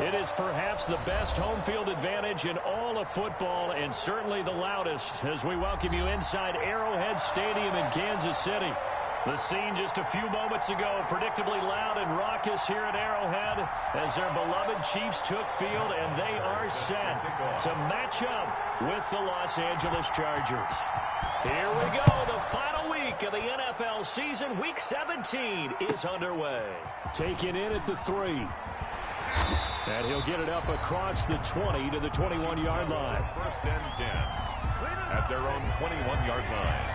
It is perhaps the best home field advantage in all of football, and certainly the loudest, as we welcome you inside Arrowhead Stadium in Kansas City. The scene just a few moments ago, predictably loud and raucous here at Arrowhead as their beloved Chiefs took field, and they are set to match up with the Los Angeles Chargers. Here we go. The final week of the NFL season, Week 17, is underway. Taken in at the 3. And he'll get it up across the 20 to the 21-yard line. First and 10 at their own 21-yard line.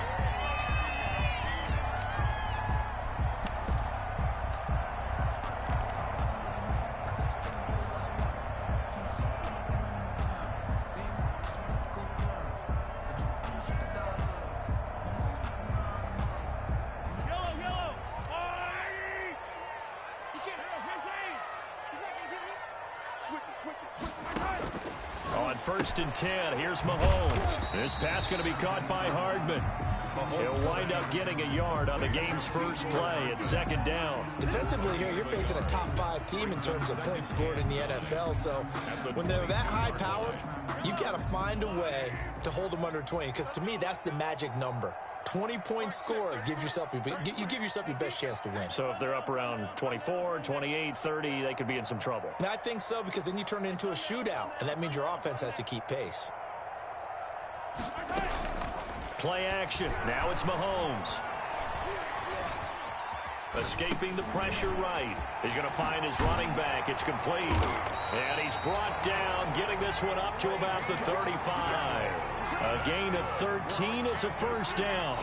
On first and 10, here's Mahomes. This pass going to be caught by Hardman. He'll wind up getting a yard on the game's first play at second down. Defensively here, you're facing a top 5 team in terms of points scored in the NFL. So when they're that high powered, you've got to find a way to hold them under 20. Because to me, that's the magic number. 20-point score gives yourself you give yourself your best chance to win. So if they're up around 24, 28, 30, they could be in some trouble. I think so, because then you turn it into a shootout, and that means your offense has to keep pace. Play action. Now it's Mahomes. Escaping the pressure right. He's going to find his running back. It's complete. And he's brought down, getting this one up to about the 35. A gain of 13. It's a first down.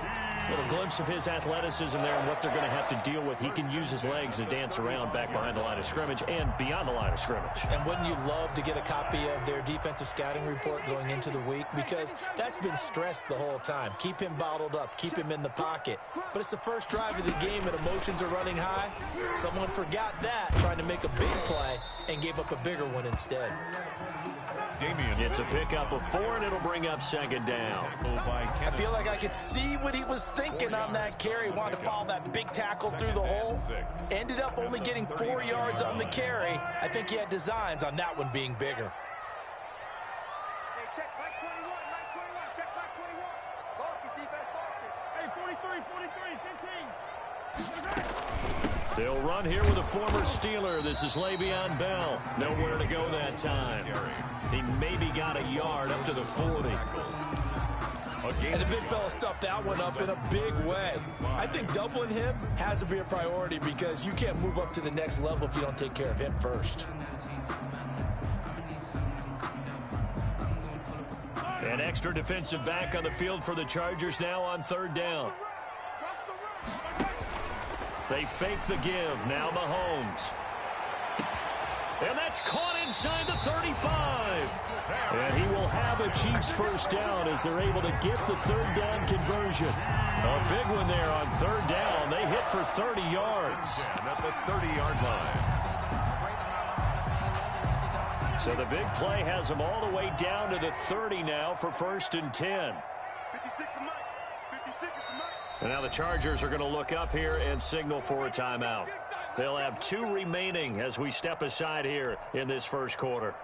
A little glimpse of his athleticism there and what they're going to have to deal with. He can use his legs to dance around back behind the line of scrimmage and beyond the line of scrimmage. And wouldn't you love to get a copy of their defensive scouting report going into the week? Because that's been stressed the whole time. Keep him bottled up. Keep him in the pocket. But it's the first drive of the game and emotions are running high. Someone forgot that, trying to make a big play, and gave up a bigger one instead. It's a pickup of 4, and it'll bring up second down. I feel like I could see what he was thinking on that carry. Wanted to follow that big tackle through the hole. Ended up only getting 4 yards on the carry. I think he had designs on that one being bigger. Hey, check back 21, back 21, check back 21. Focus, defense, focus. Hey, 43, 15. They'll run here with a former Steeler. This is Le'Veon Bell. Nowhere to go that time. He maybe got a yard up to the 40. And the big fella stuffed that one up in a big way. I think doubling him has to be a priority because you can't move up to the next level if you don't take care of him first. An extra defensive back on the field for the Chargers now on third down. They fake the give. Now Mahomes. And that's caught inside the 35. And he will have a Chiefs first down as they're able to get the third down conversion. A big one there on third down. They hit for 30 yards. At the 30-yard line. So the big play has them all the way down to the 30 now for first and 10. And now the Chargers are going to look up here and signal for a timeout. They'll have 2 remaining as we step aside here in this first quarter.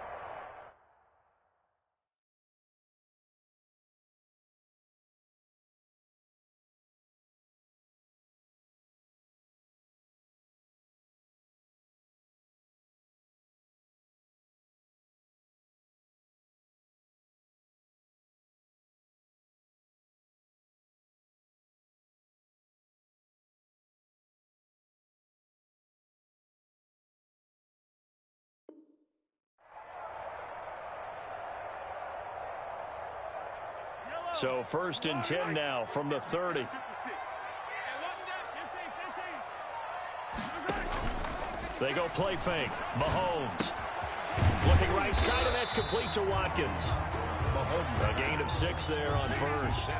So first and 10 now from the 30. They go play fake. Mahomes. Looking right side, and that's complete to Watkins. A gain of 6 there on first.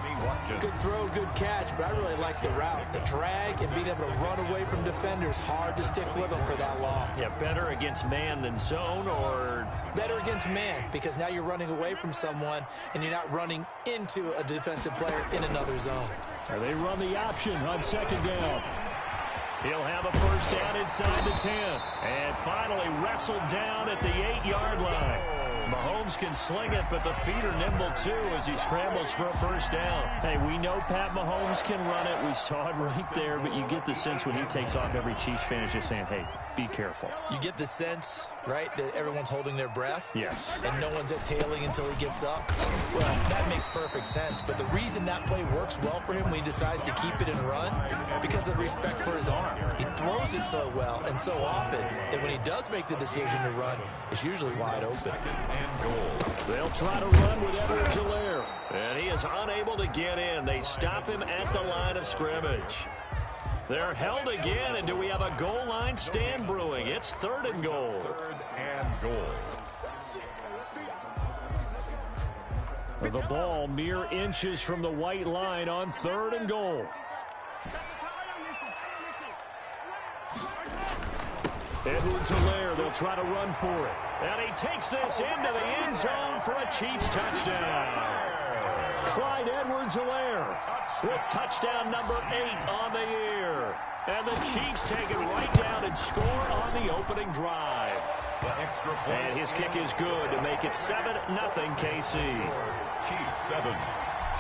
Good throw, good catch, but I really like the route. The drag and being able to run away from defenders. Hard to stick with them for that long. Yeah, better against man than zone, or? Better against man, because now you're running away from someone and you're not running into a defensive player in another zone. They run the option on second down. He'll have a first down inside the 10. And finally wrestled down at the 8-yard line. Mahomes can sling it, but the feet are nimble, too, as he scrambles for a first down. Hey, we know Pat Mahomes can run it. We saw it right there, but you get the sense when he takes off, every Chiefs fan is just saying, hey, be careful. You get the sense, right, that everyone's holding their breath? Yes. And no one's exhaling until he gets up? Well, that makes perfect sense. But the reason that play works well for him when he decides to keep it and run, because of respect for his arm. He throws it so well and so often that when he does make the decision to run, it's usually wide open. And goal. They'll try to run with Edwards-Helaire. And he is unable to get in. They stop him at the line of scrimmage. They're held again, and do we have a goal line stand brewing? It's 3rd and goal. 3rd and goal. The ball mere inches from the white line on 3rd and goal. Edwards-Helaire, they'll try to run for it. And he takes this into the end zone for a Chiefs touchdown. Clyde Edwards-Helaire with touchdown number 8 on the year. And the Chiefs take it right down and score on the opening drive. The extra point. And his kick is good to make it 7-0 KC. Chiefs 7.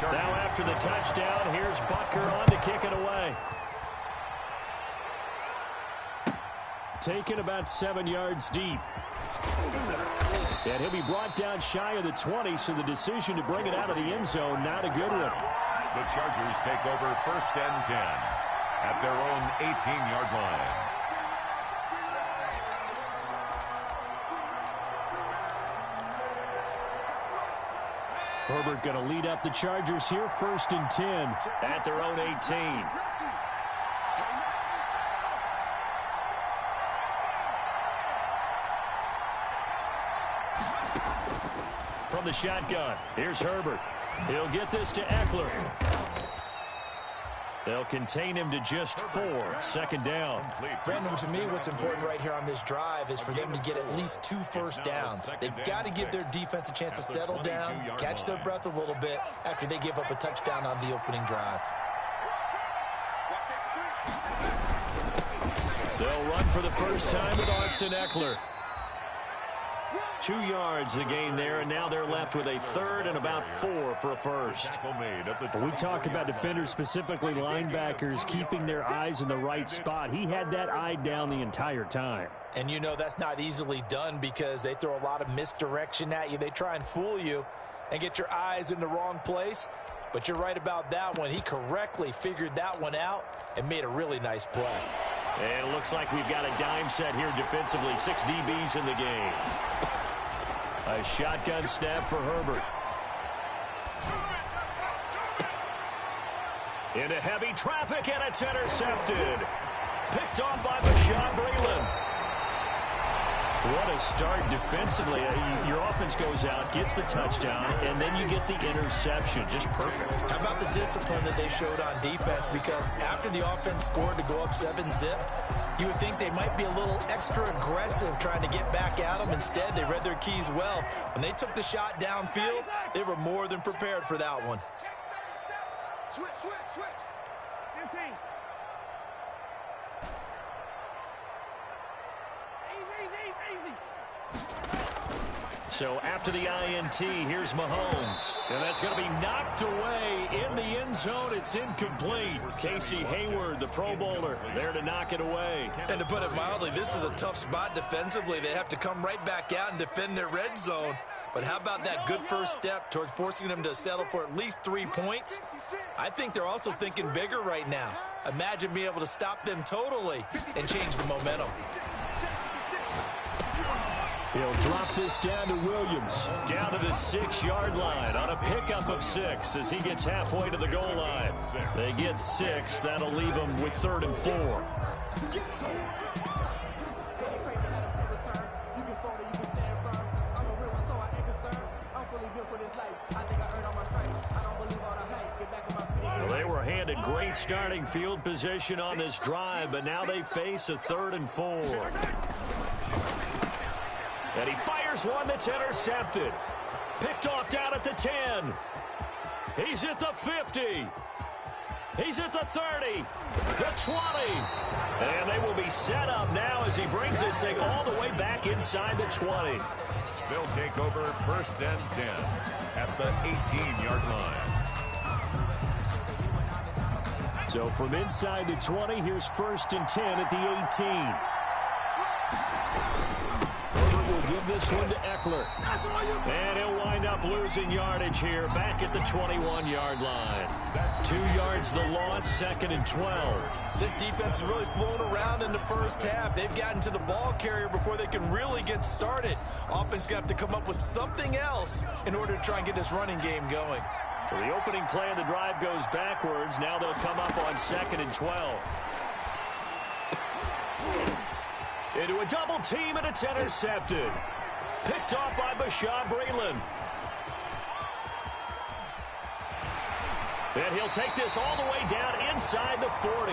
Now after the touchdown, here's Butker on to kick it away. Taken about 7 yards deep. And he'll be brought down shy of the 20, so the decision to bring it out of the end zone, not a good one. The Chargers take over 1st and 10 at their own 18-yard line. Herbert going to lead up the Chargers here, 1st and 10 at their own 18. From the shotgun, here's Herbert. He'll get this to Eckler. They'll contain him to just 4. 2nd down. Brandon, to me, what's important right here on this drive is for them to get at least 2 first downs. They've got to give their defense a chance to settle down, catch their breath a little bit after they give up a touchdown on the opening drive. They'll run for the first time with Austin Eckler. 2 yards the gain there, and now they're left with a 3rd and about 4 for a first. We talk about defenders, specifically linebackers, keeping their eyes in the right spot. He had that eye down the entire time. And you know that's not easily done because they throw a lot of misdirection at you. They try and fool you and get your eyes in the wrong place. But you're right about that one. He correctly figured that one out and made a really nice play. And it looks like we've got a dime set here defensively. 6 DBs in the game. A shotgun snap for Herbert. Into heavy traffic, and it's intercepted. Picked off by Bashaud Breeland. What a start defensively. Your offense goes out, gets the touchdown, and then you get the interception. Just perfect. How about the discipline that they showed on defense? Because after the offense scored to go up 7-zip, you would think they might be a little extra aggressive trying to get back at them. Instead, they read their keys well. When they took the shot downfield, they were more than prepared for that one. Switch. 15. Easy. So after the INT, here's Mahomes. And that's going to be knocked away in the end zone. It's incomplete. Casey Hayward, the Pro Bowler, there to knock it away. And to put it mildly, this is a tough spot defensively. They have to come right back out and defend their red zone. But how about that good first step towards forcing them to settle for at least 3 points? I think they're also thinking bigger right now. Imagine being able to stop them totally and change the momentum. He'll drop this down to Williams. Down to the 6-yard line on a pickup of 6 as he gets halfway to the goal line. They get 6. That'll leave them with 3rd and 4. Well, they were handed great starting field position on this drive, but now they face a 3rd and 4. And he fires one that's intercepted. Picked off down at the 10. He's at the 50. He's at the 30, the 20, and they will be set up now as he brings this thing all the way back inside the 20. They'll take over first and 10 at the 18-yard line. So from inside the 20, here's first and 10 at the 18. Herbert will give this one to Eckler. And he'll wind up losing yardage here back at the 21-yard line. 2 yards the loss, second and 12. This defense has really flown around in the first half. They've gotten to the ball carrier before they can really get started. Offense going to have to come up with something else in order to try and get this running game going. So the opening play of the drive goes backwards. Now they'll come up on second and 12. Into a double team, and it's intercepted. Picked off by Bashaud Breeland. And he'll take this all the way down inside the 40.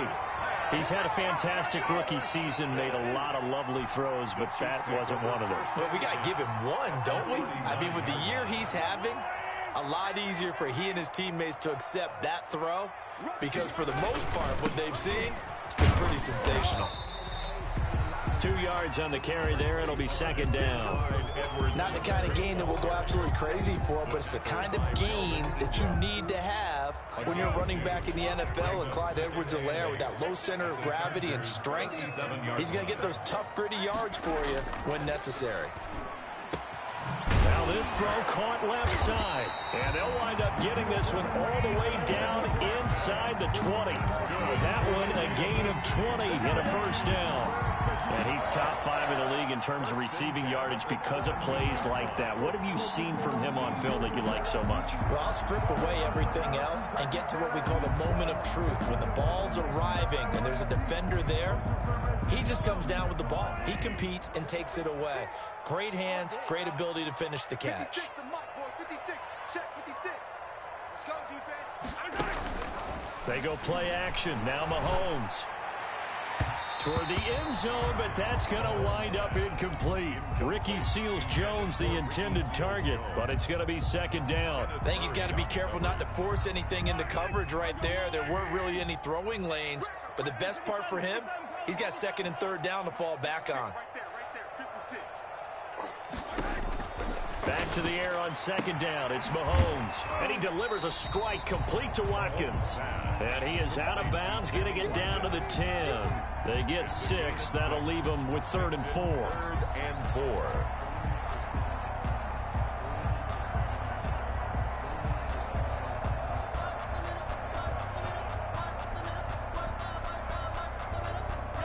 He's had a fantastic rookie season, made a lot of lovely throws, but that wasn't one of those. Well, we got to give him one, don't we? I mean, with the year he's having, a lot easier for he and his teammates to accept that throw, because for the most part, what they've seen, it's been pretty sensational. 2 yards on the carry there. It'll be second down. Not the kind of gain that will go absolutely crazy for, but it's the kind of gain that you need to have when you're running back in the NFL. And Clyde Edwards-Helaire, with that low center of gravity and strength, he's going to get those tough, gritty yards for you when necessary. Now this throw caught left side, and they'll wind up getting this one all the way down inside the 20. That one a gain of 20 and a first down. And he's top 5 in the league in terms of receiving yardage because of plays like that. What have you seen from him on film that you like so much? Well, I'll strip away everything else and get to what we call the moment of truth. When the ball's arriving and there's a defender there, he just comes down with the ball. He competes and takes it away. Great hands, great ability to finish the catch. 56, the mark, boys. 56. Check 56. Let's go, defense. They go play action. Now Mahomes toward the end zone, but that's going to wind up incomplete. Ricky Seals-Jones, the intended target, but it's going to be second down. I think he's got to be careful not to force anything into coverage right there. There weren't really any throwing lanes, but the best part for him, he's got second and third down to fall back on. Right there. 56. Back to the air on second down. It's Mahomes. And he delivers a strike complete to Watkins. And he is out of bounds, getting it down to the 10. They get 6. That'll leave them with 3rd and 4. 3rd and 4.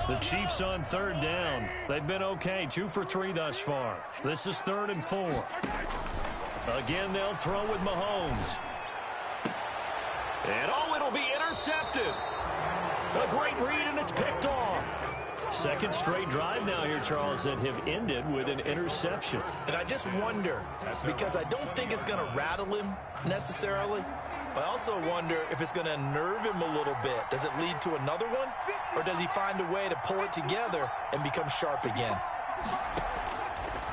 The Chiefs on 3rd down. They've been okay, 2 for 3 thus far. This is 3rd and 4. Again, they'll throw with Mahomes. And it'll be intercepted. A great read, and it's picked off. Second straight drive now here, Charles, that have ended with an interception. And I just wonder, because I don't think it's going to rattle him necessarily, but I also wonder if it's going to unnerve him a little bit. Does it lead to another one, or does he find a way to pull it together and become sharp again?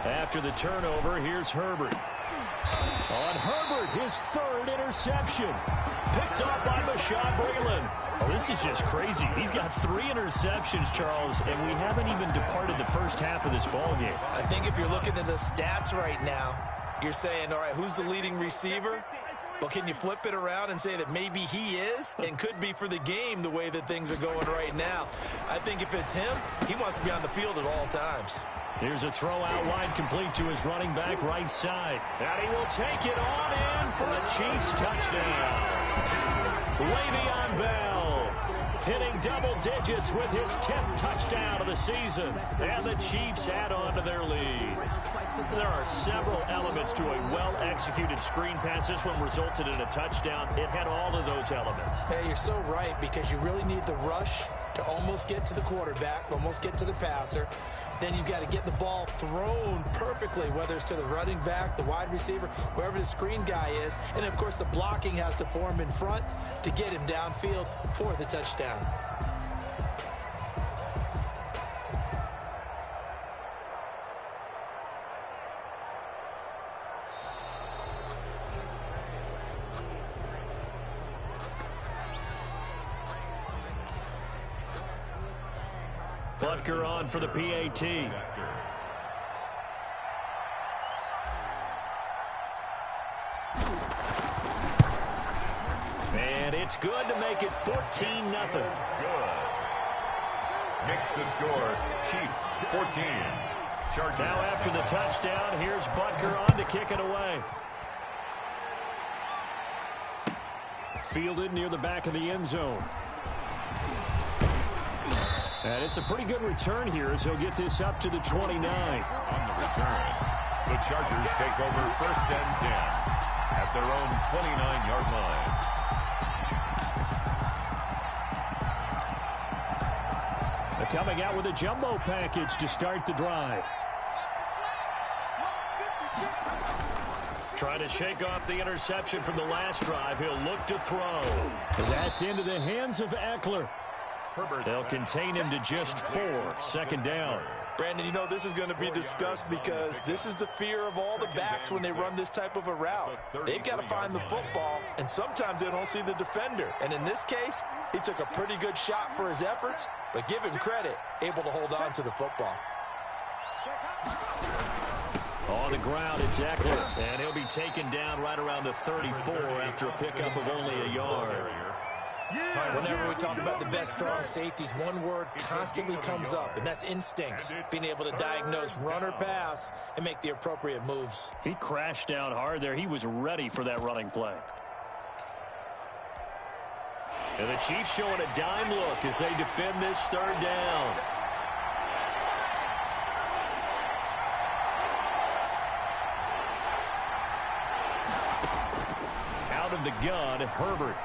After the turnover, here's Herbert. On Herbert, his 3rd interception. Picked off by Bashaud Breeland. Oh, this is just crazy. He's got 3 interceptions, Charles, and we haven't even departed the first half of this ballgame. I think if you're looking at the stats right now, you're saying, all right, who's the leading receiver? Well, can you flip it around and say that maybe he is and could be for the game the way that things are going right now? I think if it's him, he wants to be on the field at all times. Here's a throw out wide, complete to his running back right side. And he will take it on in for a Chiefs touchdown. Le'Veon Bell hitting double digits with his 10th touchdown of the season. And the Chiefs add on to their lead. There are several elements to a well-executed screen pass. This one resulted in a touchdown. It had all of those elements. Hey, you're so right, because you really need the rush to almost get to the quarterback, almost get to the passer. Then you've got to get the ball thrown perfectly, whether it's to the running back, the wide receiver, wherever the screen guy is. And, of course, the blocking has to form in front to get him downfield for the touchdown. Butker on for the PAT. And it's good to make it 14-0. Good. Makes the score Chiefs 14. Chargers. Now after the touchdown, here's Butker on to kick it away. Fielded near the back of the end zone. And it's a pretty good return here as he'll get this up to the 29. On the return, the Chargers take over 1st and 10 at their own 29-yard line. They're coming out with a jumbo package to start the drive. Trying to shake off the interception from the last drive. He'll look to throw. That's into the hands of Eckler. They'll contain him to just 4. 2nd down. Brandon, you know, this is going to be discussed because this is the fear of all the backs when they run this type of a route. They've got to find the football, and sometimes they don't see the defender. And in this case, he took a pretty good shot for his efforts, but give him credit, able to hold on to the football. On the ground, it's Eckler, and he'll be taken down right around the 34 after a pickup of only a yard. Whenever we talk about the best strong safeties, one word constantly comes up, and that's instincts. Being able to diagnose run or pass and make the appropriate moves. He crashed down hard there. He was ready for that running play. And the Chiefs showing a dime look as they defend this 3rd down. Out of the gun, Herbert.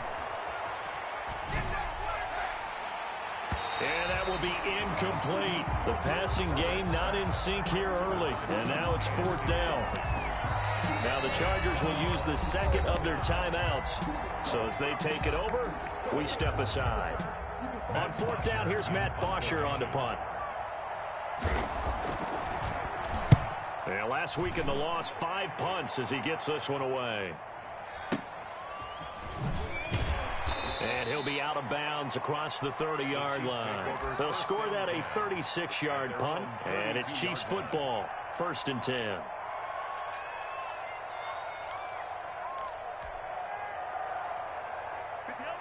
And that will be incomplete. The passing game not in sync here early. And now it's 4th down. Now the Chargers will use the 2nd of their timeouts. So as they take it over, we step aside. On 4th down, here's Matt Bosher on to punt. Yeah, last week in the loss, 5 punts as he gets this one away. And he'll be out of bounds across the 30-yard line. They'll score that a 36-yard punt, and it's Chiefs football, 1st and 10.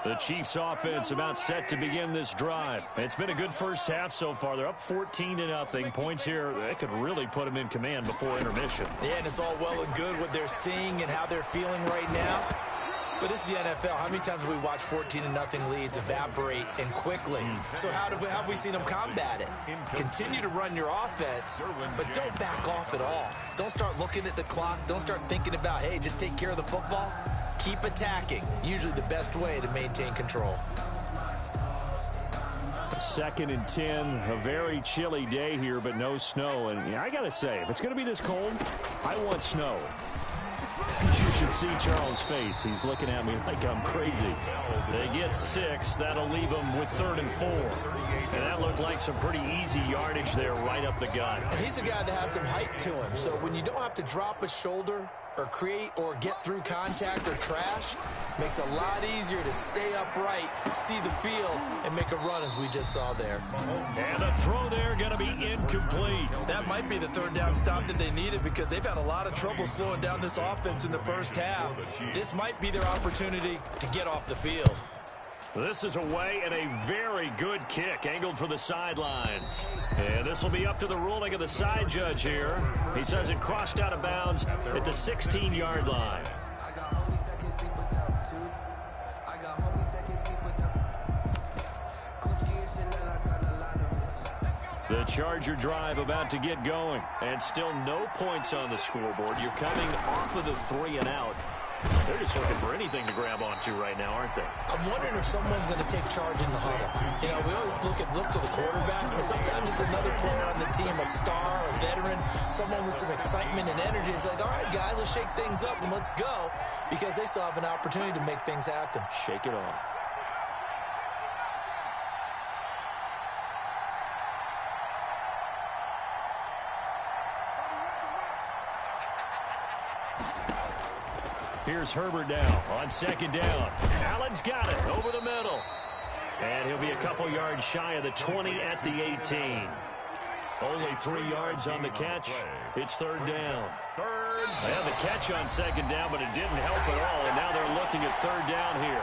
The Chiefs offense about set to begin this drive. It's been a good first half so far. They're up 14-0. Points here, that could really put them in command before intermission. Yeah, and it's all well and good what they're seeing and how they're feeling right now. But this is the NFL. How many times have we watched 14-0 leads evaporate and quickly? So how have we seen them combat it? Continue to run your offense, but don't back off at all. Don't start looking at the clock. Don't start thinking about, hey, just take care of the football. Keep attacking. Usually the best way to maintain control. 2nd and 10, a very chilly day here, but no snow. And I got to say, if it's going to be this cold, I want snow. You should see Charles' face. He's looking at me like I'm crazy. They get 6. That'll leave them with 3rd and 4. And that looked like some pretty easy yardage there right up the gut. And he's a guy that has some height to him. So when you don't have to drop a shoulder or create or get through contact or trash, makes it a lot easier to stay upright, see the field, and make a run as we just saw there. And the throw there going to be incomplete. That might be the 3rd down stop that they needed because they've had a lot of trouble slowing down this offense in the first half. This might be their opportunity to get off the field. This is away and a very good kick angled for the sidelines. And this will be up to the ruling of the side judge here. He says it crossed out of bounds at the 16-yard line. The Charger drive about to get going. And still no points on the scoreboard. You're coming off of the 3 and out. They're just looking for anything to grab onto right now, aren't they? I'm wondering if someone's going to take charge in the huddle. You know, we always look to the quarterback, but sometimes it's another player on the team, a star, a veteran, someone with some excitement and energy. It's like, all right, guys, let's shake things up and let's go, because they still have an opportunity to make things happen. Shake it off. Here's Herbert now on 2nd down. Allen's got it over the middle. And he'll be a couple yards shy of the 20 at the 18. Only 3 yards on the catch. It's third down. They had the catch on second down, but it didn't help at all. And now they're looking at third down here.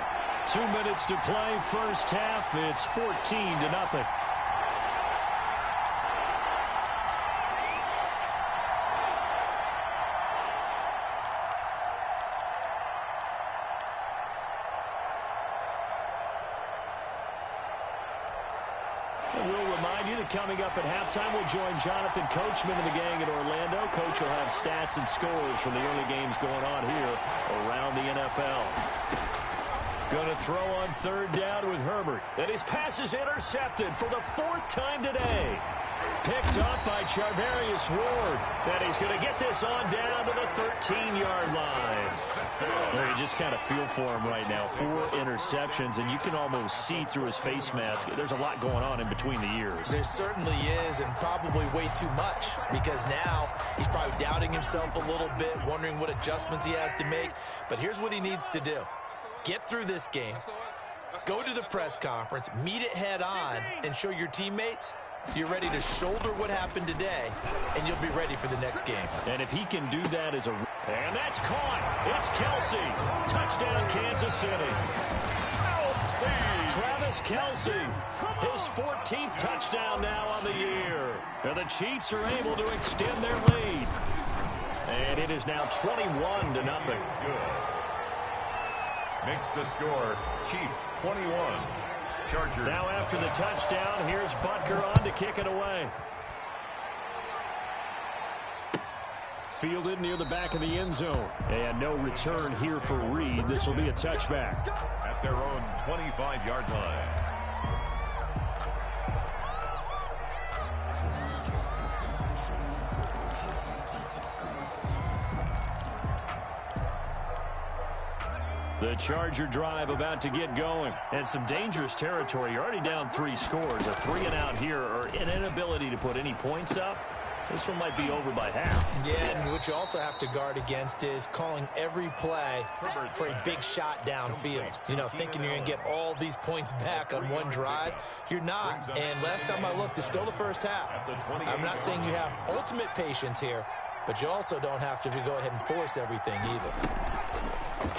2 minutes to play, first half. It's 14-0. Coming up at halftime, we'll join Jonathan Coachman and the gang in Orlando. Coach will have stats and scores from the early games going on here around the NFL. Going to throw on third down with Herbert. And his pass is intercepted for the 4th time today. Picked up by Charvarius Ward. And he's going to get this on down to the 13-yard line. Well, you just kind of feel for him right now. 4 interceptions, and you can almost see through his face mask. There's a lot going on in between the ears. There certainly is, and probably way too much, because now he's probably doubting himself a little bit, wondering what adjustments he has to make. But here's what he needs to do. Get through this game, go to the press conference, meet it head on, and show your teammates you're ready to shoulder what happened today, and you'll be ready for the next game. And if he can do that as a... And that's caught. It's Kelsey. Touchdown, Kansas City. Travis Kelsey, his 14th touchdown now on the year. And the Chiefs are able to extend their lead. And it is now 21-0. Makes the score Chiefs 21. Chargers. Now after the touchdown, here's Butker on to kick it away. Fielded near the back of the end zone. And no return here for Reed. This will be a touchback. At their own 25-yard line. The Charger drive about to get going. And some dangerous territory. You're already down 3 scores. A 3-and-out here, or an inability to put any points up. This one might be over by half. Yeah, and what you also have to guard against is calling every play for a big shot downfield. You know, thinking you're going to get all these points back on one drive. You're not. And last time I looked, it's still the first half. I'm not saying you have ultimate patience here, but you also don't have to go ahead and force everything either.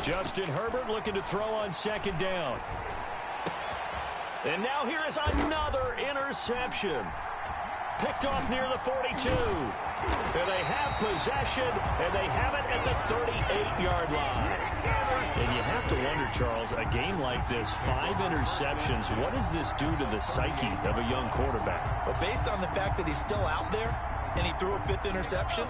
Justin Herbert looking to throw on second down. And now here is another interception. Picked off near the 42. And they have possession, and they have it at the 38-yard line. And you have to wonder, Charles, a game like this, 5 interceptions, what does this do to the psyche of a young quarterback? Well, based on the fact that he's still out there and he threw a 5th interception,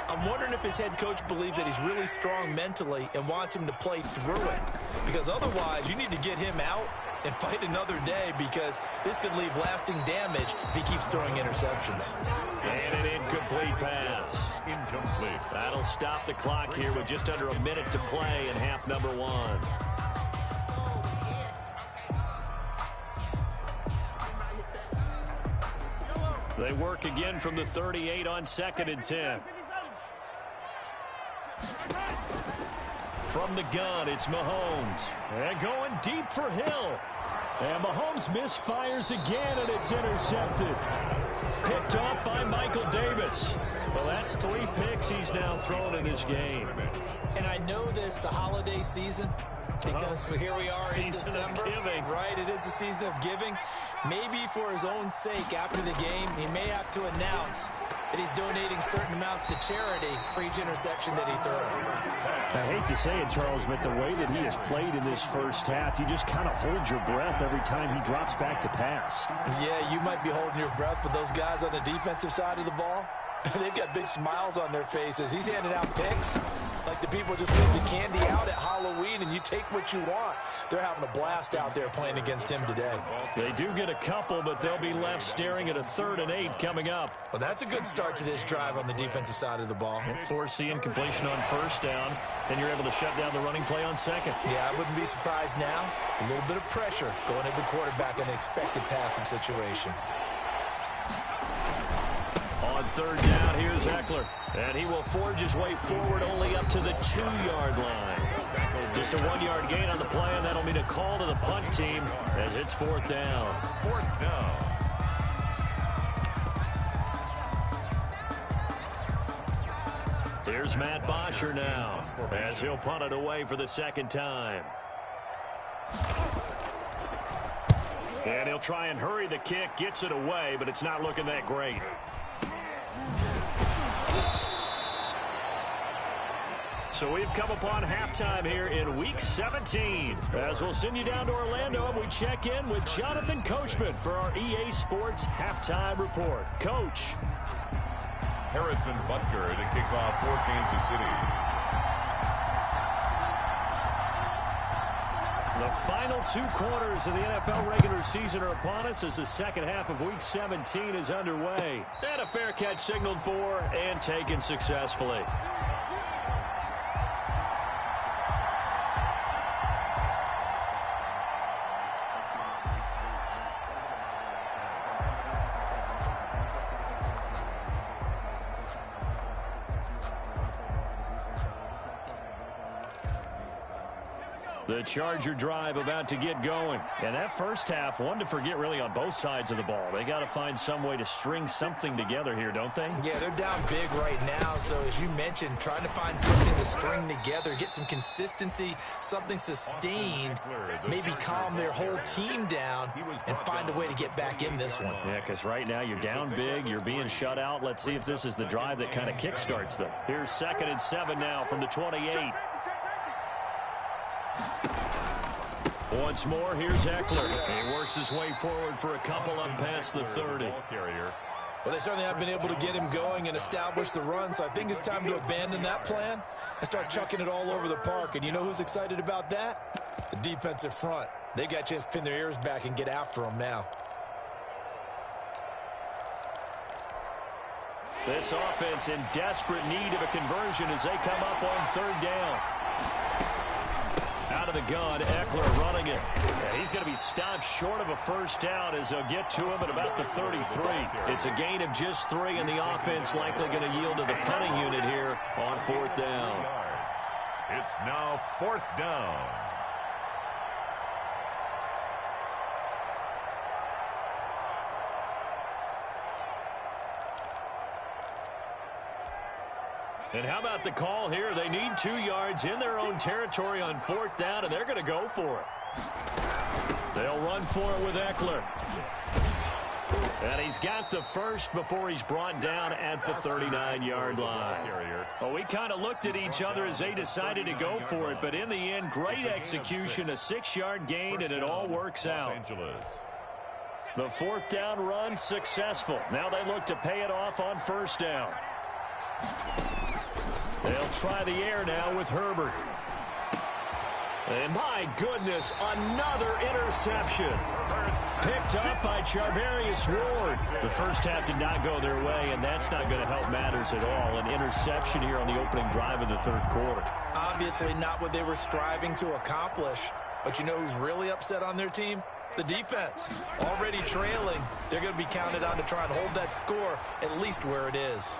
I'm wondering if his head coach believes that he's really strong mentally and wants him to play through it. Because otherwise, you need to get him out and fight another day, because this could leave lasting damage if he keeps throwing interceptions. And an incomplete pass. Incomplete. That'll stop the clock here with just under a minute to play in half number 1. They work again from the 38 on 2nd and 10. From the gun, it's Mahomes. And going deep for Hill. And Mahomes misfires again, and it's intercepted. Picked off by Michael Davis. Well, that's 3 picks he's now thrown in this game. And I know this, the holiday season, because here we are in December. Right, it is the season of giving. Maybe for his own sake, after the game, he may have to announce that he's donating certain amounts to charity for each interception that he throws. I hate to say it, Charles, but the way that he has played in this first half, you just kind of hold your breath every time he drops back to pass. Yeah, you might be holding your breath, but those guys on the defensive side of the ball, they've got big smiles on their faces. He's handing out picks like the people just leave the candy out at Halloween and you take what you want. They're having a blast out there playing against him today. They do get a couple, but they'll be left staring at a 3rd and 8 coming up. Well, that's a good start to this drive on the defensive side of the ball. Force the incompletion on first down, then you're able to shut down the running play on second. Yeah, I wouldn't be surprised now. A little bit of pressure going at the quarterback in an expected passing situation. On 3rd down, here's Eckler. And he will forge his way forward only up to the 2-yard line. Just a 1-yard gain on the play, and that'll mean a call to the punt team as it's 4th down. 4th down. Here's Matt Bosher now as he'll punt it away for the 2nd time. And he'll try and hurry the kick, gets it away, but it's not looking that great. So we've come upon halftime here in Week 17. As we'll send you down to Orlando, and we check in with Jonathan Coachman for our EA Sports Halftime Report. Coach. Harrison Butker to kick off for Kansas City. The final 2 quarters of the NFL regular season are upon us as the second half of Week 17 is underway. And a fair catch signaled for and taken successfully. The Charger drive about to get going. And that first half, one to forget really on both sides of the ball. They got to find some way to string something together here, don't they? Yeah, they're down big right now. So as you mentioned, trying to find something to string together, get some consistency, something sustained, maybe calm their whole team down and find a way to get back in this one. Yeah, because right now you're down big, you're being shut out. Let's see if this is the drive that kind of kickstarts them. Here's 2nd and 7 now from the 28. Once more, here's Eckler. He works his way forward for a couple up past the 30. Well, they certainly have been able to get him going and establish the run, so I think it's time to abandon that plan and start chucking it all over the park. And you know who's excited about that? The defensive front. They got a chance to pin their ears back and get after him now. This offense in desperate need of a conversion as they come up on 3rd down. Out of the gun, Eckler running it. And he's going to be stopped short of a first down as they'll get to him at about the 33. It's a gain of just 3, and the offense likely going to yield to the punting unit here on 4th down. It's now 4th down. And how about the call here? They need 2 yards in their own territory on 4th down, and they're going to go for it. They'll run for it with Eckler. And he's got the first before he's brought down at the 39-yard line. Well, we kind of looked at each other as they decided to go for it, but in the end, great execution, a 6-yard gain, and it all works out. The 4th down run successful. Now they look to pay it off on 1st down. They'll try the air now with Herbert. And my goodness, another interception. Picked up by Charvarius Ward. The first half did not go their way, and that's not going to help matters at all. An interception here on the opening drive of the 3rd quarter. Obviously not what they were striving to accomplish. But you know who's really upset on their team? The defense. Already trailing. They're going to be counted on to try and hold that score at least where it is.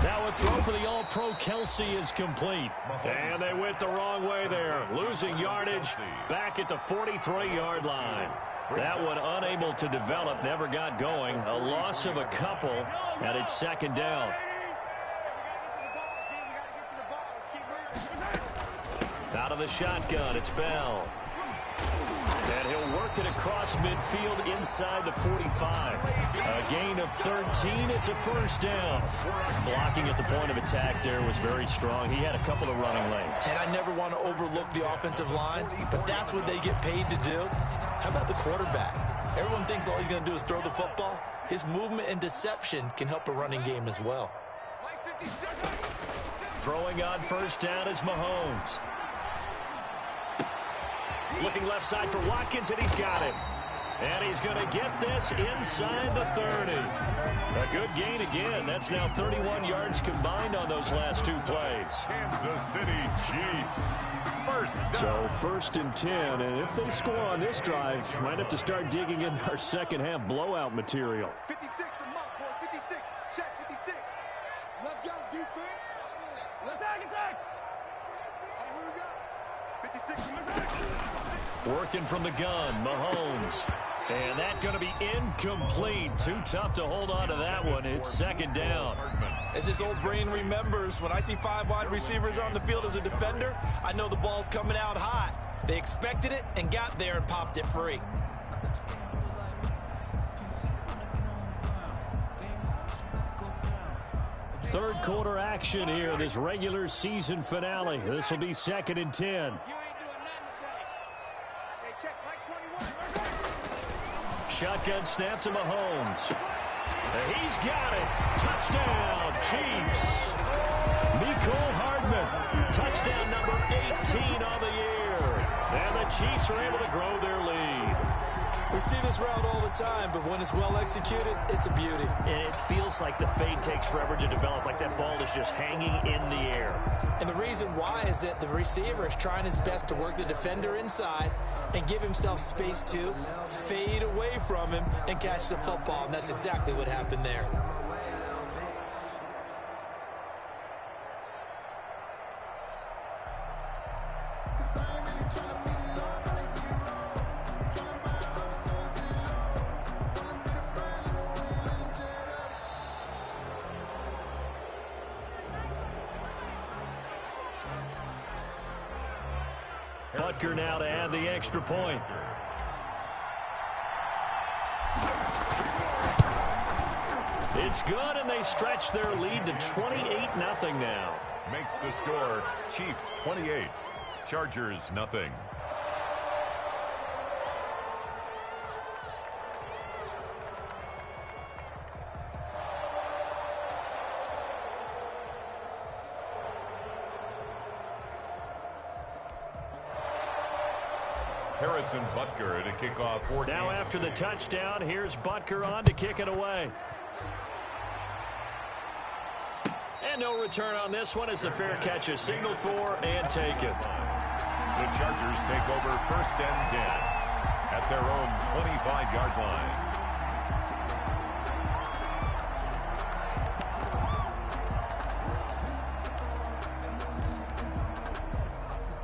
Now a throw for the All-Pro Kelsey is complete. And they went the wrong way there. Losing yardage back at the 43-yard line. That one unable to develop, never got going. A loss of a couple, and it's 2nd down. Out of the shotgun, it's Bell. And he'll work it across midfield inside the 45. A gain of 13. It's a 1st down. Blocking at the point of attack there was very strong. He had a couple of running lanes. And I never want to overlook the offensive line, but that's what they get paid to do. How about the quarterback? Everyone thinks all he's going to do is throw the football. His movement and deception can help a running game as well. Throwing on 1st down is Mahomes. Looking left side for Watkins, and he's got it. And he's going to get this inside the 30. A good gain again. That's now 31 yards combined on those last 2 plays. Kansas City Chiefs. 1st down. So 1st and 10, and if they score on this drive, might have to start digging in our second half blowout material. 56 from Mark, boy. 56. Check 56. Let's go, defense. Let's attack. All right, who we got? Working from the gun, Mahomes. And that's going to be incomplete. Too tough to hold on to that one. It's second down. As his old brain remembers, when I see 5 wide receivers on the field as a defender, I know the ball's coming out hot. They expected it and got there and popped it free. Third quarter action here, this regular season finale. This will be 2nd and 10. Shotgun snap to Mahomes. He's got it. Touchdown, Chiefs. Mecole Hardman. Touchdown number 18 on the year. And the Chiefs are able to grow their lead. We see this route all the time, but when it's well executed, it's a beauty. And it feels like the fade takes forever to develop, like that ball is just hanging in the air. And the reason why is that the receiver is trying his best to work the defender inside and give himself space to fade away from him and catch the football. And that's exactly what happened there. Butker now to add the extra point. It's good, and they stretch their lead to 28-0 now. Makes the score Chiefs 28, Chargers nothing. Harrison Butker to kick off 14. Now after the touchdown, here's Butker on to kick it away. And no return on this one as the fair catch is signaled for and taken. The Chargers take over 1st and 10 at their own 25-yard line.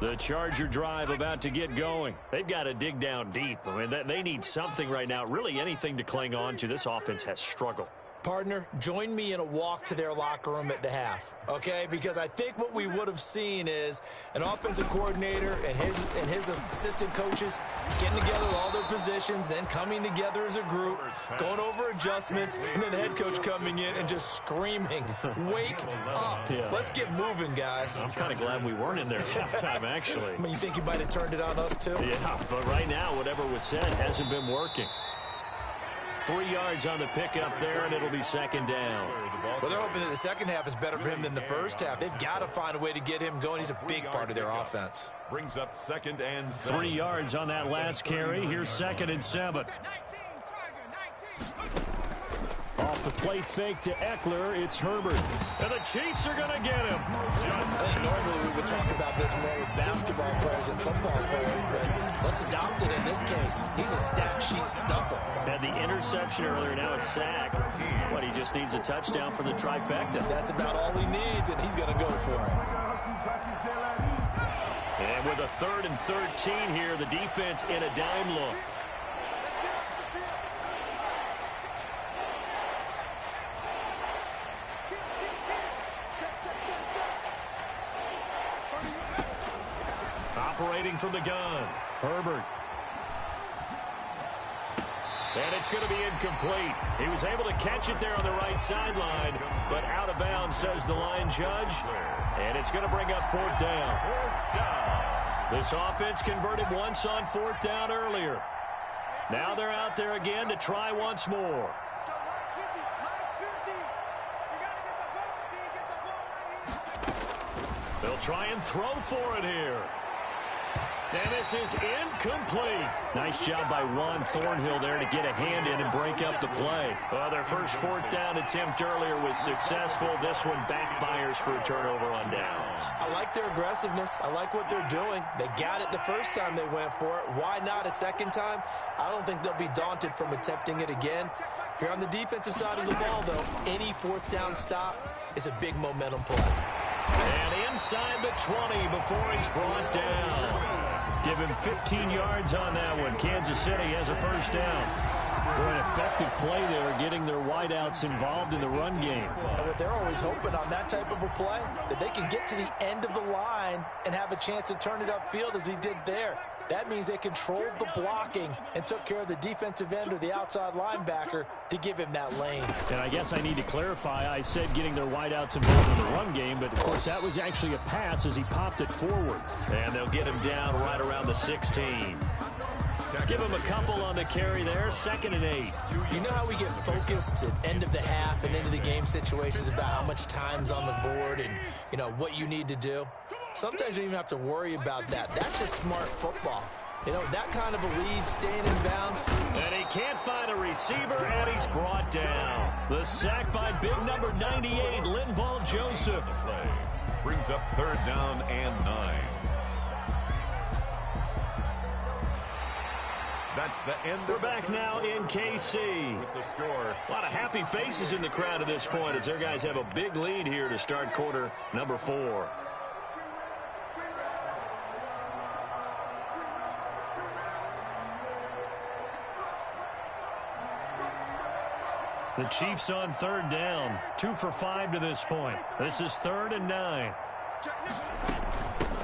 The Charger drive about to get going. They've got to dig down deep. I mean, they need something right now, really anything to cling on to. This offense has struggled. Partner, join me in a walk to their locker room at the half, okay? Because I think what we would have seen is an offensive coordinator and his assistant coaches getting together all their positions, then coming together as a group, going over adjustments, and then the head coach coming in and just screaming, wake up. Yeah. Let's get moving, guys. I'm kind of glad we weren't in there at halftime, actually. I mean, you think you might have turned it on us, too? Yeah, but right now, whatever was said hasn't been working. 3 yards on the pickup there, and it'll be 2nd down. Well, they're hoping that the second half is better for him than the first half. They've got to find a way to get him going. He's a big part of their offense. Brings up 2nd and 7. 3 yards on that last carry. Here's 2nd and 7. Off the play fake to Eckler, it's Herbert. And the Chiefs are going to get him. I think normally we would talk about this more with basketball players and football players, but let's adopt it in this case. He's a stat sheet stuffer. Had the interception earlier, now a sack. What, he just needs a touchdown for the trifecta. That's about all he needs, and he's going to go for it. And with a 3rd and 13 here, the defense in a dime look. Operating from the gun, Herbert. And it's going to be incomplete. He was able to catch it there on the right sideline, but out of bounds, says the line judge. And it's going to bring up 4th down. This offense converted once on 4th down earlier. Now they're out there again to try once more. They'll try and throw for it here. And this is incomplete. Nice job by Juan Thornhill there to get a hand in and break up the play. Well, their first 4th down attempt earlier was successful. This one backfires for a turnover on downs. I like their aggressiveness. I like what they're doing. They got it the first time they went for it. Why not a second time? I don't think they'll be daunted from attempting it again. If you're on the defensive side of the ball, though, any 4th down stop is a big momentum play. And inside the 20 before he's brought down. him 15 yards on that one. Kansas City has a first down. Boy, an effective play there, getting their wideouts involved in the run game. They're always hoping on that type of a play that they can get to the end of the line and have a chance to turn it upfield as he did there. That means they controlled the blocking and took care of the defensive end or the outside linebacker to give him that lane. And I guess I need to clarify, I said getting their wideouts involved in the run game, but of course that was actually a pass as he popped it forward. And they'll get him down right around the 16. Give him a couple on the carry there, 2nd and 8. You know how we get focused at end of the half and into the game situations about how much time's on the board and, you know, what you need to do? Sometimes you don't even have to worry about that. That's just smart football. You know, that kind of a lead, staying in bounds. And he can't find a receiver, and he's brought down. The sack by big number 98, Linval Joseph. Brings up 3rd down and 9. That's the end. We're back now in KC. With the score. A lot of happy faces in the crowd at this point as their guys have a big lead here to start quarter number 4. The Chiefs on 3rd down. 2 for 5 to this point. This is 3rd and 9.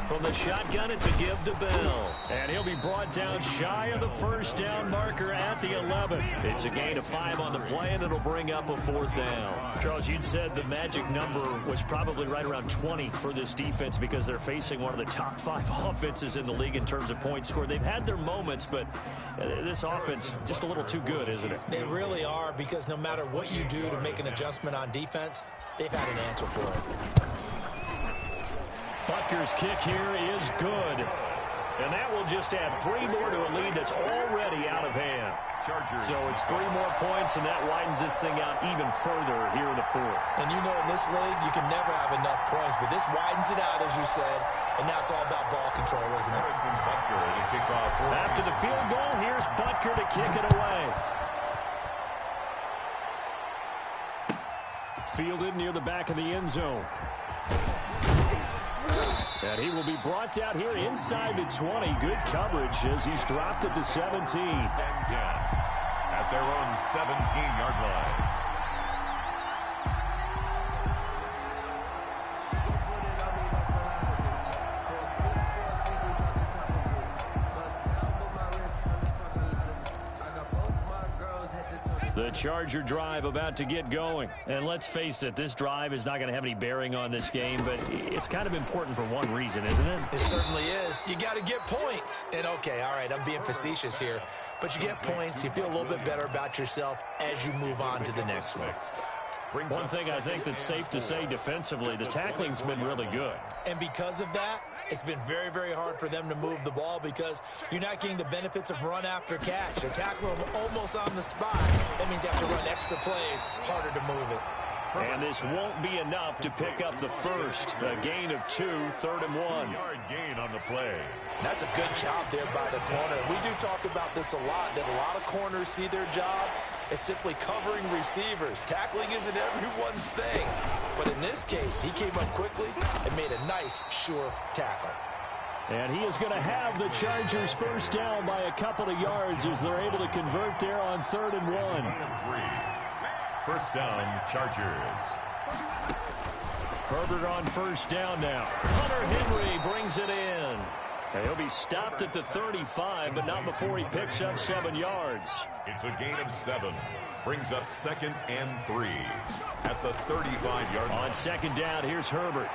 From the shotgun, it's a give to Bell. And he'll be brought down shy of the first down marker at the 11. It's a gain of 5 on the play, and it'll bring up a 4th down. Charles, you'd said the magic number was probably right around 20 for this defense because they're facing one of the top 5 offenses in the league in terms of points scored. They've had their moments, but this offense just a little too good, isn't it? They really are, because no matter what you do to make an adjustment on defense, they've had an answer for it. Butker's kick here is good. And that will just add 3 more to a lead that's already out of hand. So it's 3 more points, and that widens this thing out even further here in the 4th. And you know, in this league, you can never have enough points, but this widens it out, as you said, and now it's all about ball control, isn't it? After the field goal, here's Butker to kick it away. Fielded near the back of the end zone. And he will be brought down here inside the 20. Good coverage as he's dropped at the 17. At their own 17-yard line. The Charger drive about to get going. And let's face it, this drive is not going to have any bearing on this game, but it's kind of important for one reason, isn't it? It certainly is. You got to get points. And, okay, all right, I'm being facetious here, but you get points, you feel a little bit better about yourself as you move on to the next one. One thing I think that's safe to say defensively, the tackling's been really good. And because of that, it's been very, very hard for them to move the ball because you're not getting the benefits of run after catch. They're tackling them almost on the spot. That means you have to run extra plays, harder to move it. And this won't be enough to pick up the first. A gain of 2, 3rd and 1. Yard gain on the play. That's a good job there by the corner. We do talk about this a lot, that a lot of corners see their job as simply covering receivers. Tackling isn't everyone's thing. But in this case, he came up quickly and made a nice, sure tackle. And he is going to have the Chargers first down by a couple of yards as they're able to convert there on 3rd and 1. First down, Chargers. Herbert on first down now. Hunter Henry brings it in. And he'll be stopped at the 35, but not before he picks up 7 yards. It's a gain of 7. Brings up 2nd and 3 at the 35-yard line. On 2nd down, here's Herbert.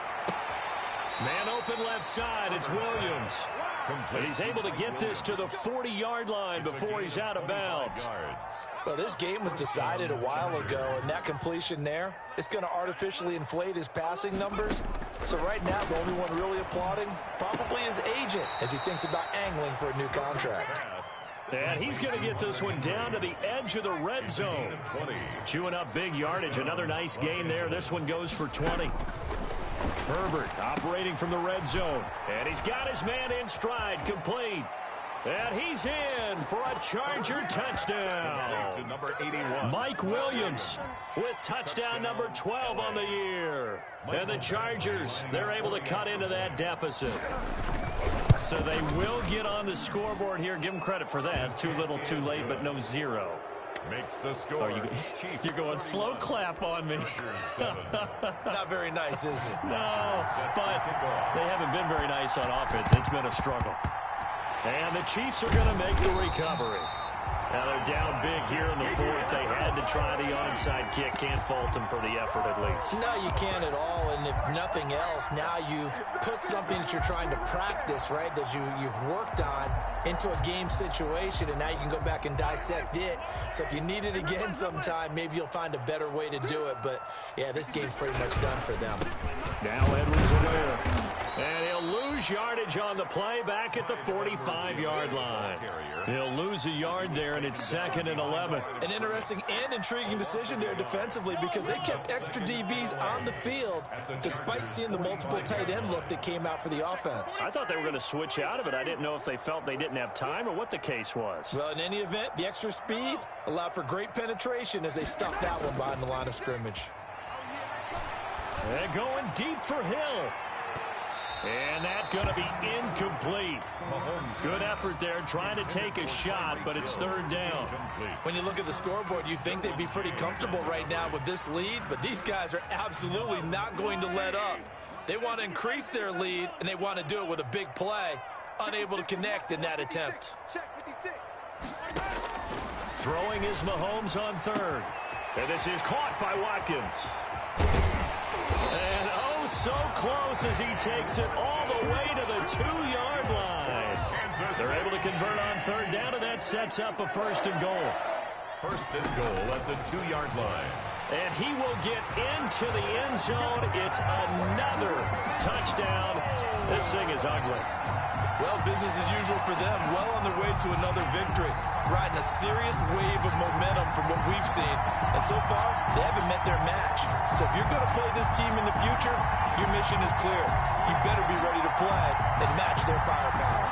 Man open left side, it's Williams. But he's able to get this to the 40-yard line before he's out of bounds. Well, this game was decided a while ago, and that completion there is going to artificially inflate his passing numbers. So right now, the only one really applauding probably his agent as he thinks about angling for a new contract. And he's going to get this one down to the edge of the red zone. Chewing up big yardage. Another nice gain there. This one goes for 20. Herbert operating from the red zone. And he's got his man in stride, complete. And he's in for a Charger touchdown. To number 81. Mike Williams with touchdown number 12 on the year. And the Chargers, they're able to cut into that deficit. So they will get on the scoreboard here. Give them credit for that. Too little, too late, but no zero. Makes the score. You're going slow clap on me. Not very nice, is it? No, but they haven't been very nice on offense. It's been a struggle. And the Chiefs are going to make the recovery. Now they're down big here in the fourth. They had to try the onside kick. Can't fault them for the effort at least. No, you can't at all. And if nothing else, now you've put something that you're trying to practice, right, that you've worked on into a game situation, and now you can go back and dissect it. So if you need it again sometime, maybe you'll find a better way to do it. But, yeah, this game's pretty much done for them. Now Edwards aware. And he'll lose yardage on the play back at the 45-yard line. He'll lose a yard there, and it's 2nd and 11. An interesting and intriguing decision there defensively because they kept extra DBs on the field despite seeing the multiple tight end look that came out for the offense. I thought they were going to switch out of it. I didn't know if they felt they didn't have time or what the case was. Well, in any event, the extra speed allowed for great penetration as they stuffed that one behind the line of scrimmage. They're going deep for Hill. And that's going to be incomplete. Good effort there trying to take a shot, but it's 3rd down. When you look at the scoreboard, you'd think they'd be pretty comfortable right now with this lead, but these guys are absolutely not going to let up. They want to increase their lead, and they want to do it with a big play. Unable to connect in that attempt. Throwing is Mahomes on 3rd. And this is caught by Watkins. And oh, so close as he takes it all the way to the 2-yard line. They're able to convert on 3rd down, and that sets up a 1st and goal. 1st and goal at the 2-yard line. And he will get into the end zone. It's another touchdown. This thing is ugly. Well, business as usual for them. Well on their way to another victory. Riding a serious wave of momentum from what we've seen. And so far, they haven't met their match. So if you're going to play this team in the future, your mission is clear. You better be ready to play and match their firepower.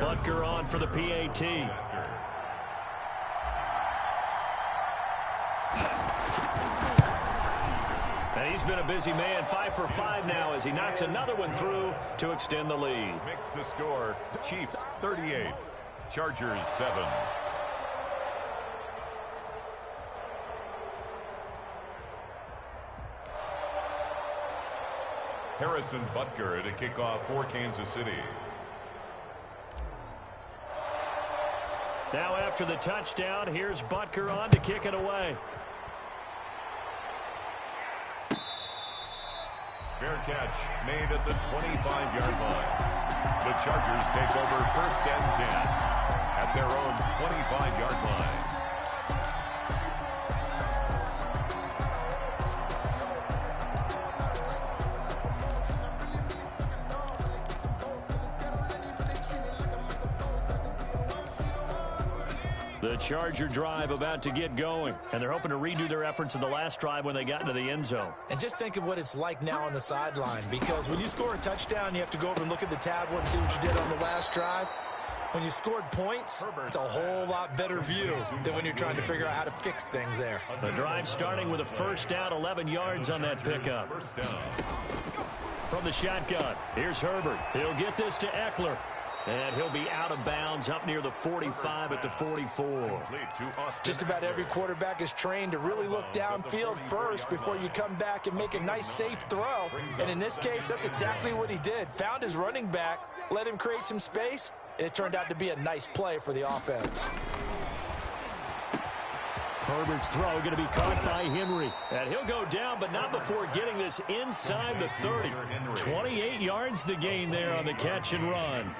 Butker on for the PAT. And he's been a busy man, 5 for 5 now as he knocks another one through to extend the lead. Makes the score, Chiefs 38, Chargers 7. Harrison Butker to kick off for Kansas City. Now after the touchdown, here's Butker on to kick it away. Fair catch made at the 25-yard line. The Chargers take over 1st and 10 at their own 25-yard line. The Charger drive about to get going, and they're hoping to redo their efforts in the last drive when they got into the end zone. And just think of what it's like now on the sideline, because when you score a touchdown, you have to go over and look at the tablet and see what you did on the last drive. When you scored points, it's a whole lot better view than when you're trying to figure out how to fix things there. The drive starting with a 1st down, 11 yards on that pickup. From the shotgun, here's Herbert. He'll get this to Eckler. And he'll be out of bounds up near the 45 at the 44. Just about every quarterback is trained to really look downfield first before you come back and make a nice, safe throw. And in this case, that's exactly what he did. Found his running back, let him create some space, and it turned out to be a nice play for the offense. Herbert's throw going to be caught by Henry. And he'll go down, but not before getting this inside the 30. 28 yards the gain there on the catch and run.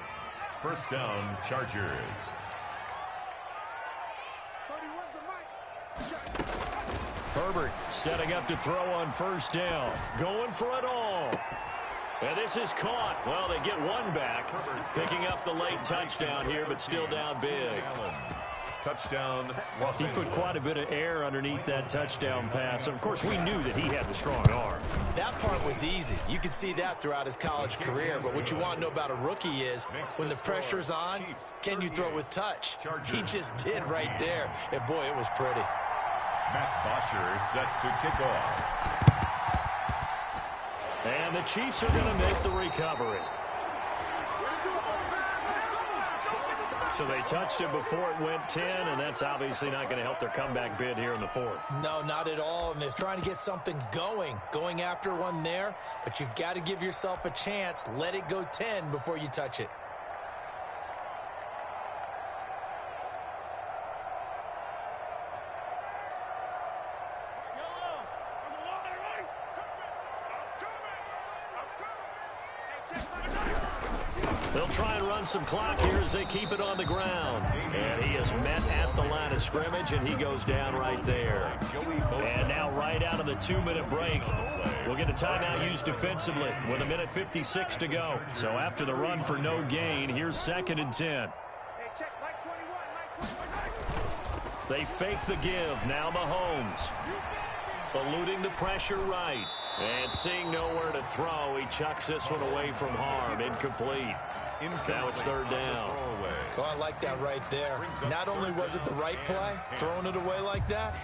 1st down, Chargers. Herbert setting up to throw on 1st down. Going for it all. And this is caught. Well, they get one back, picking up the late touchdown here, but still down big. Touchdown. He put quite a bit of air underneath that touchdown pass. Of course, we knew that he had the strong arm. That part was easy. You could see that throughout his college career. But what you want to know about a rookie is when the pressure's on, can you throw with touch? He just did right there. And, boy, it was pretty. Matt Bosher set to kick off. And the Chiefs are going to make the recovery. So they touched it before it went 10, and that's obviously not going to help their comeback bid here in the fourth. No, not at all. And they're trying to get something going after one there. But you've got to give yourself a chance. Let it go 10 before you touch it. They'll try and run some clock here as they keep it on the ground. And he is met at the line of scrimmage, and he goes down right there. And now right out of the 2-minute break, we'll get a timeout used defensively with 1:56 to go. So after the run for no gain, here's 2nd and 10. They fake the give. Now Mahomes. Eluding the pressure right. And seeing nowhere to throw, he chucks this one away from harm. Incomplete. Now it's 3rd down. Oh, I like that right there. Not only was it the right play, throwing it away like that,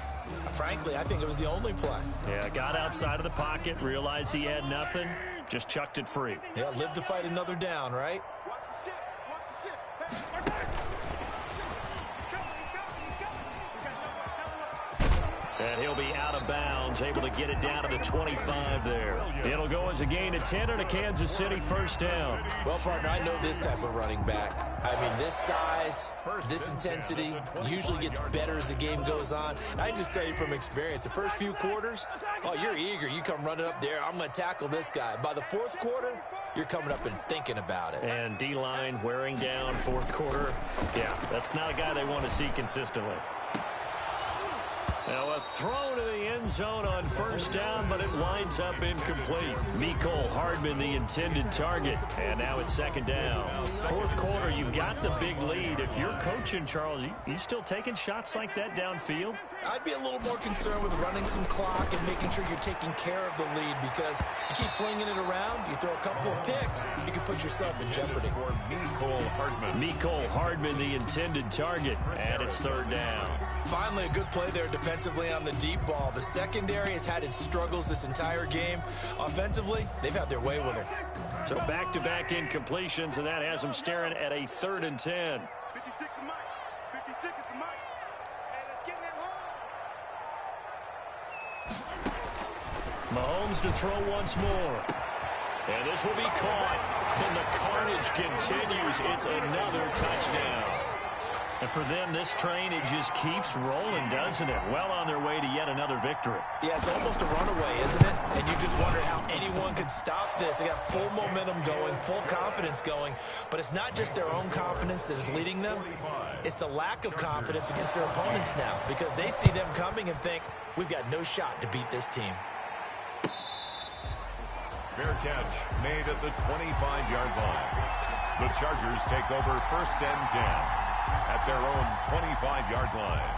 frankly, I think it was the only play. Yeah, got outside of the pocket, realized he had nothing, just chucked it free. Yeah, live to fight another down, right? And he'll be out of bounds, able to get it down to the 25 there. It'll go as a gain of 10 and a Kansas City 1st down. Well, partner, I know this type of running back. I mean, this size, this intensity usually gets better as the game goes on. I just tell you from experience, the first few quarters, oh, you're eager. You come running up there, I'm going to tackle this guy. By the 4th quarter, you're coming up and thinking about it. And D-line wearing down 4th quarter. Yeah, that's not a guy they want to see consistently. Now a throw to the end zone on 1st down, but it winds up incomplete. Mecole Hardman, the intended target. And now it's 2nd down. 4th quarter, you've got the big lead. If you're coaching, Charles, you still taking shots like that downfield? I'd be a little more concerned with running some clock and making sure you're taking care of the lead, because you keep flinging it around, you throw a couple of picks, you can put yourself in jeopardy. Mecole Hardman, the intended target, and it's 3rd down. Finally, a good play there defensively on the deep ball. The secondary has had its struggles this entire game. Offensively, they've had their way with it. So back-to-back incompletions, and that has them staring at a 3rd and 10. 56 is Mike. 56 is the Mike. Hey, let's get in that hole. Mahomes to throw once more. And this will be caught. And the carnage continues. It's another touchdown. And for them, this train, it just keeps rolling, doesn't it? Well on their way to yet another victory. Yeah, it's almost a runaway, isn't it? And you just wonder how anyone could stop this. They got full momentum going, full confidence going. But it's not just their own confidence that is leading them. It's the lack of confidence against their opponents now, because they see them coming and think, we've got no shot to beat this team. Fair catch made at the 25-yard line. The Chargers take over 1st and 10. At their own 25-yard line.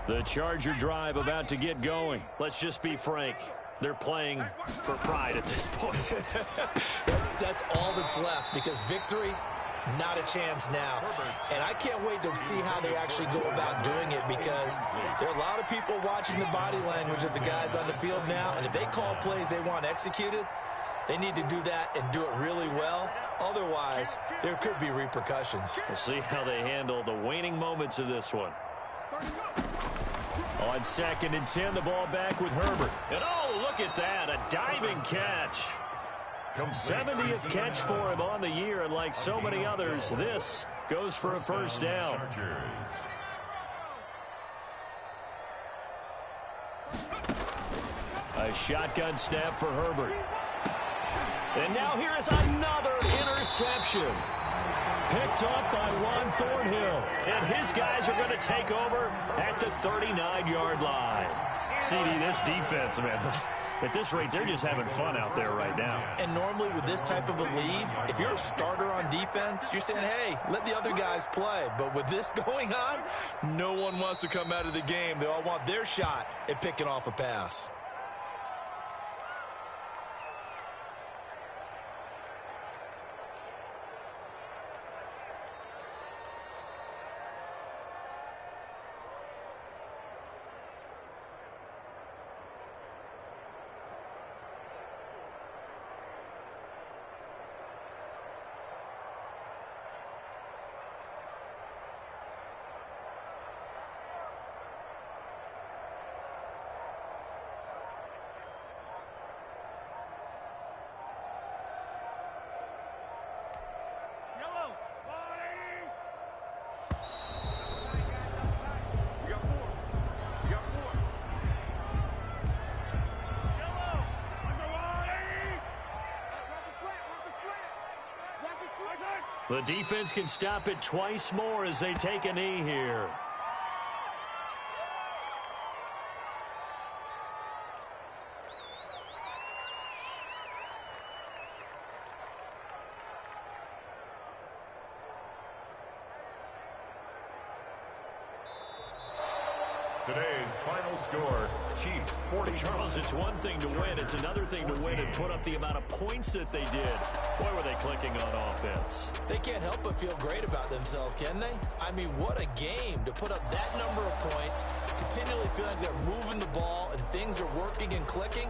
The Charger drive about to get going. Let's just be frank. They're playing for pride at this point. That's all that's left, because victory, not a chance now. And I can't wait to see how they actually go about doing it, because there are a lot of people watching the body language of the guys on the field now, and if they call plays they want executed, they need to do that and do it really well. Otherwise, there could be repercussions. We'll see how they handle the waning moments of this one. On 2nd and 10, the ball back with Herbert. And oh, look at that, a diving catch. 70th catch for him on the year, and like so many others, this goes for a 1st down. A shotgun snap for Herbert. And now here is another interception. Picked up by Juan Thornhill. And his guys are going to take over at the 39-yard line. CD, this defense, man, at this rate, they're just having fun out there right now. And normally with this type of a lead, if you're a starter on defense, you're saying, hey, let the other guys play. But with this going on, no one wants to come out of the game. They all want their shot at picking off a pass. The defense can stop it twice more as they take a knee here. Today's final score, Chiefs 40. Charles, it's one thing to win. It's another thing to win and put up the amount of points that they did. Boy, were they clicking on offense. They can't help but feel great about themselves, can they? I mean, what a game to put up that number of points, continually feeling like they're moving the ball and things are working and clicking.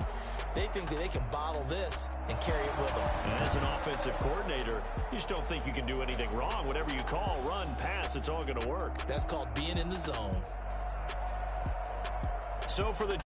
They think that they can bottle this and carry it with them. And as an offensive coordinator, you just don't think you can do anything wrong. Whatever you call, run, pass, it's all going to work. That's called being in the zone. So for the